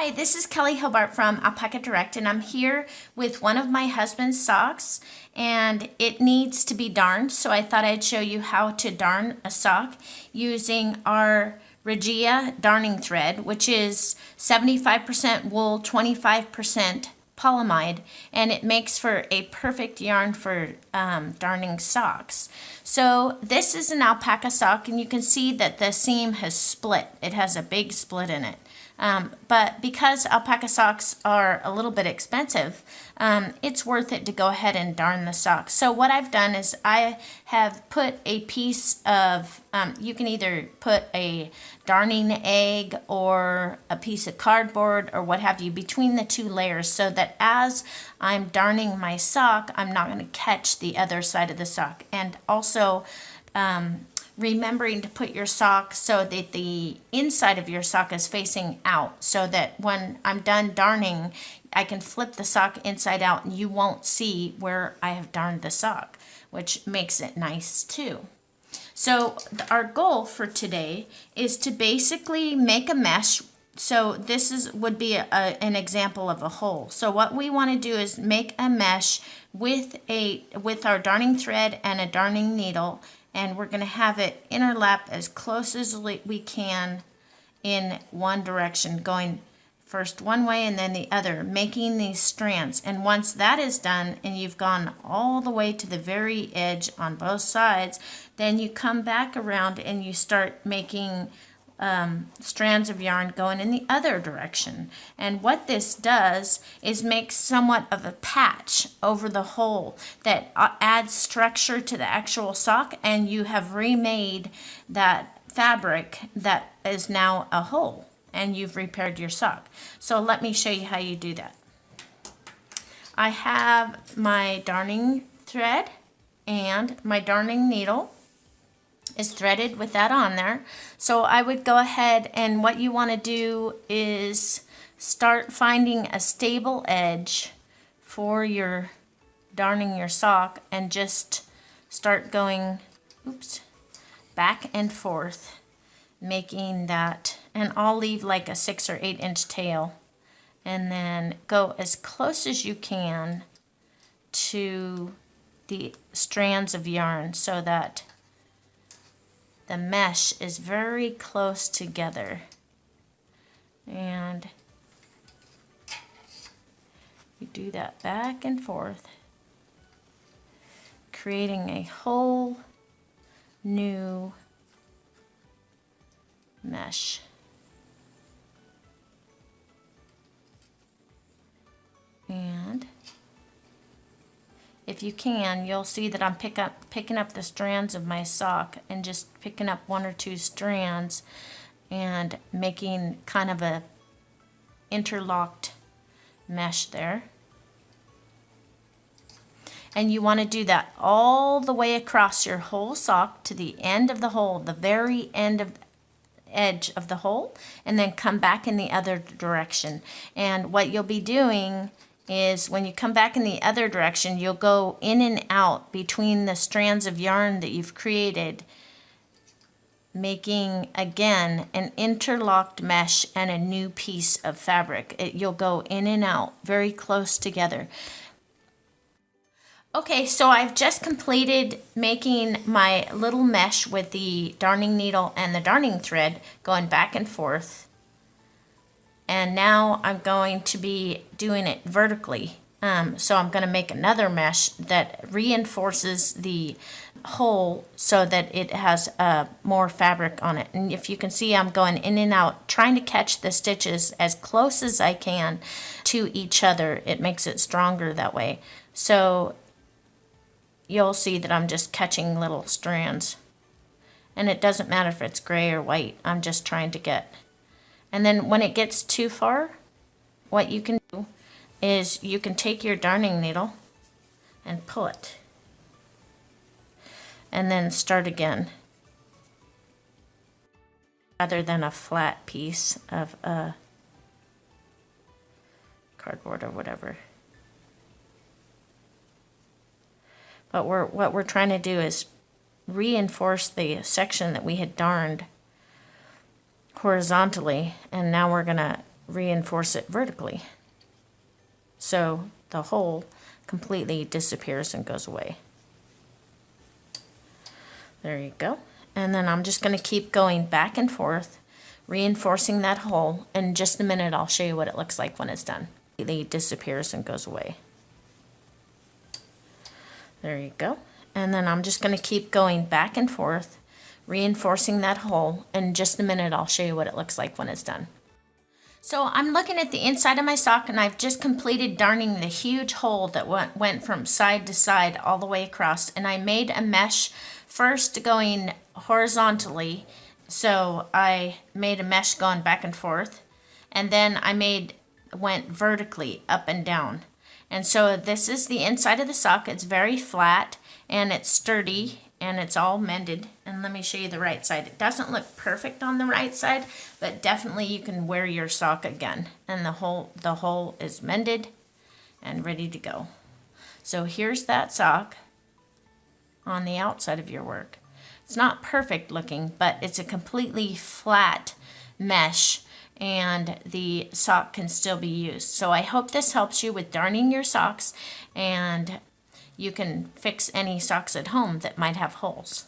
Hi, this is Kelley Hobart from Alpaca Direct, and I'm here with one of my husband's socks, and it needs to be darned, so I thought I'd show you how to darn a sock using our Regia Darning Thread, which is 75% wool, 25% polyamide, and it makes for a perfect yarn for darning socks. So this is an alpaca sock, and you can see that the seam has split. It has a big split in it. But because alpaca socks are a little bit expensive, it's worth it to go ahead and darn the sock. So what I've done is I have put a piece of, you can either put a darning egg or a piece of cardboard or what have you between the two layers, so that as I'm darning my sock, I'm not going to catch the other side of the sock. And also, remembering to put your sock so that the inside of your sock is facing out, so that when I'm done darning, I can flip the sock inside out and you won't see where I have darned the sock, which makes it nice too. So our goal for today is to basically make a mesh. So this would be an example of a hole. So what we want to do is make a mesh with our darning thread and a darning needle, and we're going to have it interlap as close as we can in one direction, going first one way and then the other, making these strands. And once that is done and you've gone all the way to the very edge on both sides, then you come back around and you start making strands of yarn going in the other direction. And what this does is make somewhat of a patch over the hole that adds structure to the actual sock, and you have remade that fabric that is now a hole, and you've repaired your sock. So let me show you how you do that. I have my darning thread and my darning needle is threaded with that on there. So I would go ahead, and what you want to do is start finding a stable edge for your darning your sock and just start going back and forth, making that, and I'll leave like a 6 or 8 inch tail, and then go as close as you can to the strands of yarn so that the mesh is very close together. And you do that back and forth, creating a whole new mesh. And if you can, you'll see that I'm picking up the strands of my sock and just picking up 1 or 2 strands and making kind of a interlocked mesh there. And you want to do that all the way across your whole sock to the end of the hole, the very end of edge of the hole, and then come back in the other direction. And what you'll be doing is when you come back in the other direction, you'll go in and out between the strands of yarn that you've created, making again an interlocked mesh and a new piece of fabric. You'll go in and out very close together. Okay, so I've just completed making my little mesh with the darning needle and the darning thread going back and forth. And now I'm going to be doing it vertically. So I'm going to make another mesh that reinforces the hole so that it has more fabric on it. And if you can see, I'm going in and out, trying to catch the stitches as close as I can to each other. It makes it stronger that way. So you'll see that I'm just catching little strands. And it doesn't matter if it's gray or white. I'm just trying to get. And then when it gets too far, what you can do is you can take your darning needle and pull it. And then start again. Rather than a flat piece of cardboard or whatever. But what we're trying to do is reinforce the section that we had darned horizontally, and now we're going to reinforce it vertically. So the hole completely disappears and goes away. There you go. And then I'm just going to keep going back and forth, reinforcing that hole. In just a minute, I'll show you what it looks like when it's done. It completely disappears and goes away. There you go. And then I'm just going to keep going back and forth, reinforcing that hole. In just a minute, I'll show you what it looks like when it's done. So I'm looking at the inside of my sock, and I've just completed darning the huge hole that went from side to side all the way across. And I made a mesh first going horizontally. So I made a mesh going back and forth. And then I went vertically up and down. And so this is the inside of the sock. It's very flat and it's sturdy and it's all mended. And let me show you the right side. It doesn't look perfect on the right side, but definitely you can wear your sock again. And the hole is mended and ready to go. So here's that sock on the outside of your work. It's not perfect looking, but it's a completely flat mesh and the sock can still be used. So I hope this helps you with darning your socks, and you can fix any socks at home that might have holes.